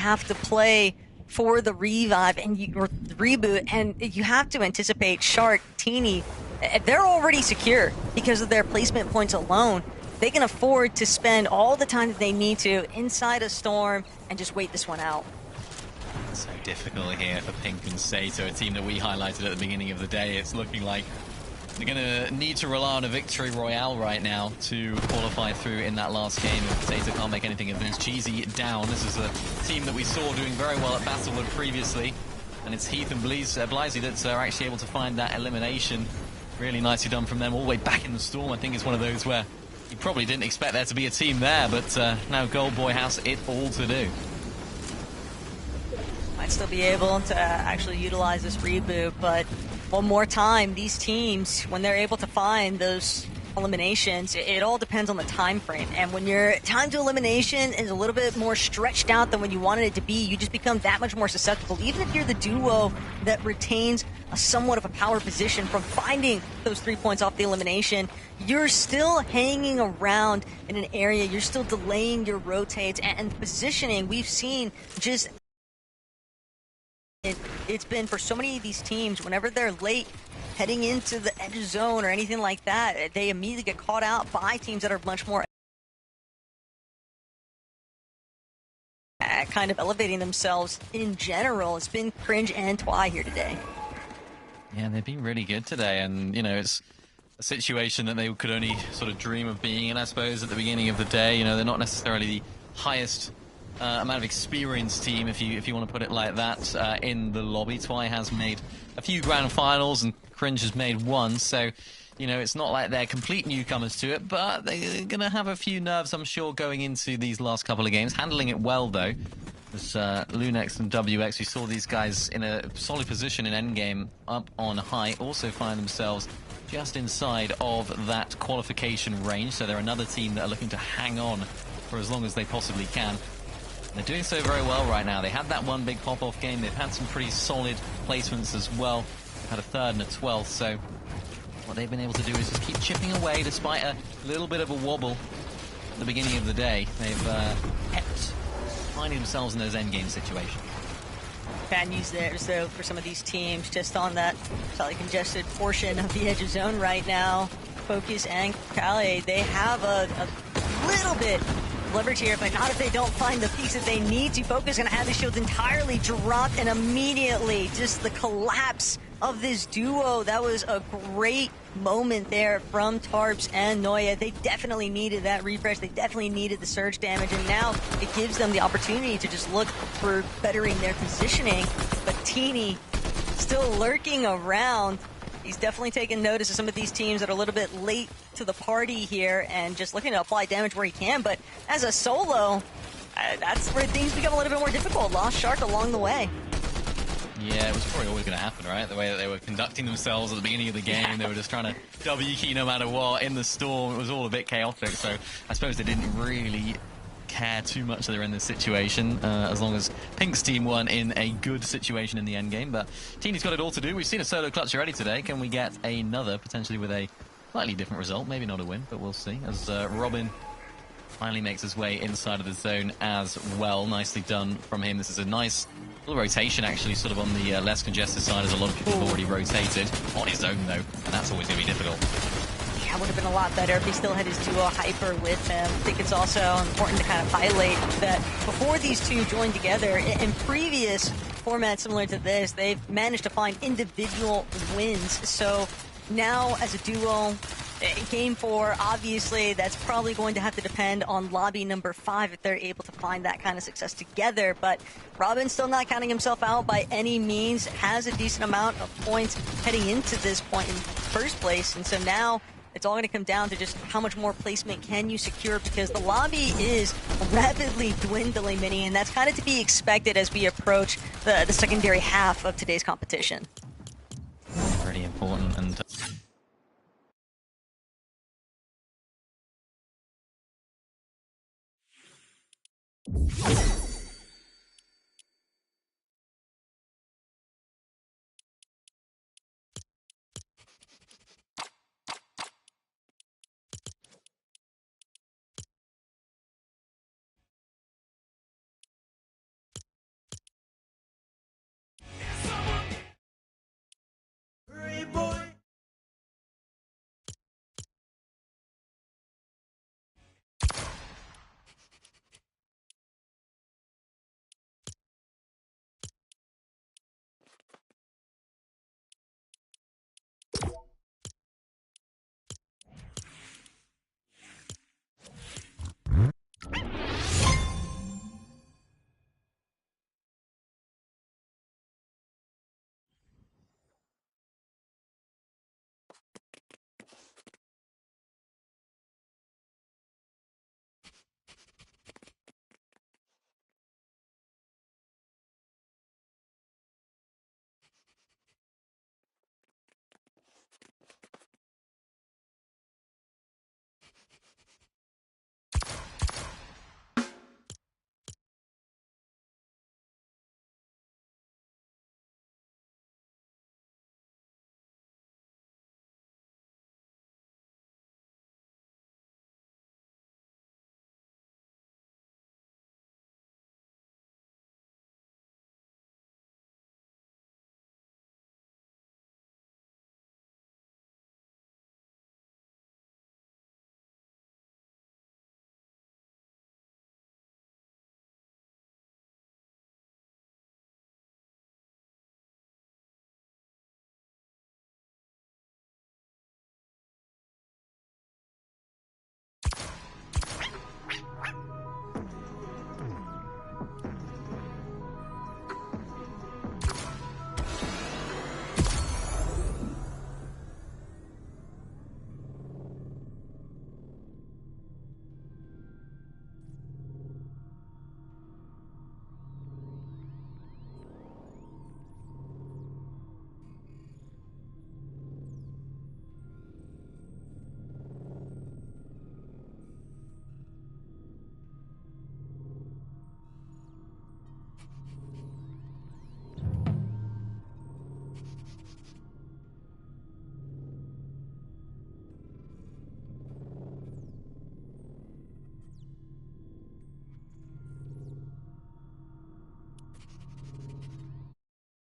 have to play for the revive or the reboot, and you have to anticipate Shark, Teeny. They're already secure because of their placement points alone. They can afford to spend all the time that they need to inside a storm and just wait this one out. So difficult here for Pink and Sato, a team that we highlighted at the beginning of the day. It's looking like they're going to need to rely on a victory royale right now to qualify through in that last game. If Sato can't make anything of this, Cheesy down. This is a team that we saw doing very well at Battlewood previously. And it's Heath and Blisey that are actually able to find that elimination. Really nicely done from them all the way back in the storm. I think it's one of those where you probably didn't expect there to be a team there, but now Gold Boy has it all to do. Might still be able to actually utilize this reboot, but one more time, these teams, when they're able to find those eliminations, it all depends on the time frame. And when your time to elimination is a little bit more stretched out than when you wanted it to be, you just become that much more susceptible. Even if you're the duo that retains a somewhat of a power position from finding those 3 points off the elimination, you're still hanging around in an area, you're still delaying your rotates, and positioning, we've seen just it's been for so many of these teams, whenever they're late heading into the edge zone or anything like that, they immediately get caught out by teams that are much more kind of elevating themselves in general. It's been Cringe and Twy here today. Yeah, they've been really good today, and you know, it's a situation that they could only sort of dream of being in, I suppose, at the beginning of the day. You know, they're not necessarily the highest amount of experience team, if you want to put it like that, in the lobby. Twy has made a few grand finals and Cringe has made one, so you know, it's not like they're complete newcomers to it, but they're gonna have a few nerves, I'm sure, going into these last couple of games. Handling it well though. There's Lunex and WX, we saw these guys in a solid position in endgame up on high, also find themselves just inside of that qualification range, so they're another team that are looking to hang on for as long as they possibly can. They're doing so very well right now. They had that one big pop-off game. They've had some pretty solid placements as well. They've had a 3rd and a 12th, so what they've been able to do is just keep chipping away despite a little bit of a wobble at the beginning of the day. They've kept finding themselves in those endgame situations. Bad news there, so for some of these teams, just on that slightly congested portion of the edge of zone right now, Focus and Kale, they have a little bit leverage here, but not if they don't find the piece that they need to. Focus gonna have the shields entirely dropped, and immediately just the collapse of this duo. That was a great moment there from Tarps and Noya. They definitely needed that refresh. They definitely needed the surge damage, and now it gives them the opportunity to just look for bettering their positioning. But Teeny still lurking around. He's definitely taken notice of some of these teams that are a little bit late to the party here and just looking to apply damage where he can. But as a solo, that's where things become a little bit more difficult. Lost Shark along the way. Yeah, it was probably always going to happen, right? The way that they were conducting themselves at the beginning of the game, they were just trying to W key no matter what in the storm. It was all a bit chaotic, so I suppose they didn't really care too much that they're in this situation, as long as Pink's team won in a good situation in the end game. But Teeny's got it all to do. We've seen a solo clutch already today. Can we get another, potentially with a slightly different result? Maybe not a win, but we'll see. As Robin finally makes his way inside of the zone as well. Nicely done from him. This is a nice little rotation, actually, sort of on the less congested side, as a lot of people have already rotated. On his own, though, and that's always going to be difficult. Yeah, would have been a lot better if he still had his duo Hyper with him. I think it's also important to kind of highlight that before these two joined together, in previous formats similar to this, they've managed to find individual wins. So now, as a duo, Game 4, obviously, that's probably going to have to depend on lobby number 5 if they're able to find that kind of success together. But Robin's still not counting himself out by any means, has a decent amount of points heading into this point in first place. And so now it's all going to come down to just how much more placement can you secure, because the lobby is rapidly dwindling, Mini, and that's kind of to be expected as we approach the secondary half of today's competition. Pretty important. And